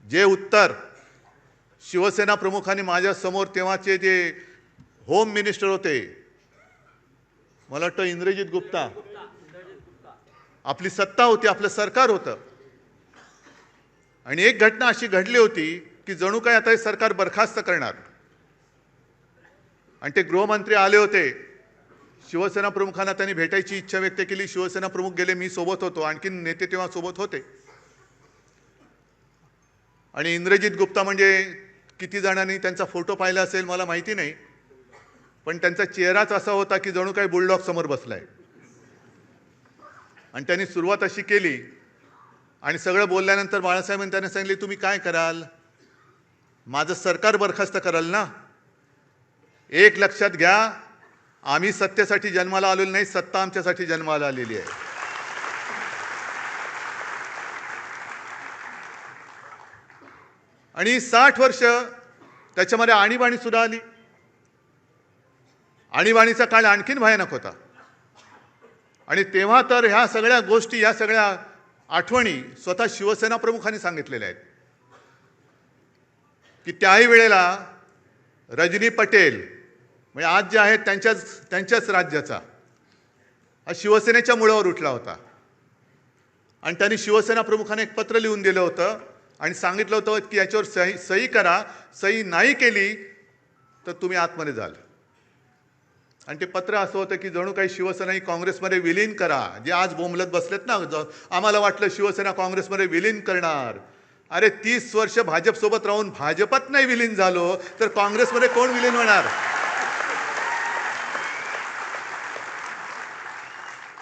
जे उत्तर शिवसेना प्रमुखांनी माझ्यासमोर तेव्हाचे जे होम मिनिस्टर होते, मला वाटतं इंद्रजित गुप्ता, आपली सत्ता होती, आपलं सरकार होतं, आणि एक घटना अशी घडली होती की जणू काय आता हे सरकार बरखास्त करणार, आणि ते गृहमंत्री आले होते. शिवसेना प्रमुखांना त्यांनी भेटायची इच्छा व्यक्त केली. शिवसेना प्रमुख गेले, मी सोबत होतो, आणखी नेते तेव्हा सोबत होते. आणि इंद्रजित गुप्ता म्हणजे किती जणांनी त्यांचा फोटो पाहिला असेल मला माहिती नाही, पण त्यांचा चेहराच असा होता की जणू काही बुलडॉग समोर बसलाय. आणि त्यांनी सुरुवात अशी केली, आणि सगळं बोलल्यानंतर बाळासाहेबांनी त्यांना सांगितले, तुम्ही काय कराल? माझं सरकार बरखास्त कराल ना? एक लक्षात घ्या, आम्ही सत्तेसाठी जन्माला आलेलो नाही, सत्ता आमच्यासाठी जन्माला आलेली आहे. आणि 60 वर्ष त्याच्यामध्ये आणीबाणी सुद्धा आली. आणीबाणीचा काळ आणखीन भयानक होता. आणि तेव्हा तर ह्या सगळ्या गोष्टी, या सगळ्या आठवणी स्वतः शिवसेना प्रमुखांनी सांगितलेल्या आहेत की त्याही वेळेला रजनी पटेल म्हणजे आज जे आहेत त्यांच्याच राज्याचा हा शिवसेनेच्या मुळावर उठला होता. आणि त्यांनी शिवसेना प्रमुखांना एक पत्र लिहून दिलं होतं आणि सांगितलं होतं की याच्यावर सही करा, सही नाही केली तर तुम्ही आतमध्ये जाल. आणि ते पत्र असं होतं की जणू काही शिवसेना ही काँग्रेसमध्ये विलीन करा. जे आज बोंबलत बसलेत ना, आम्हाला वाटलं शिवसेना काँग्रेसमध्ये विलीन करणार. अरे 30 वर्ष भाजपसोबत राहून भाजपात नाही विलीन झालो तर काँग्रेसमध्ये कोण विलीन होणार?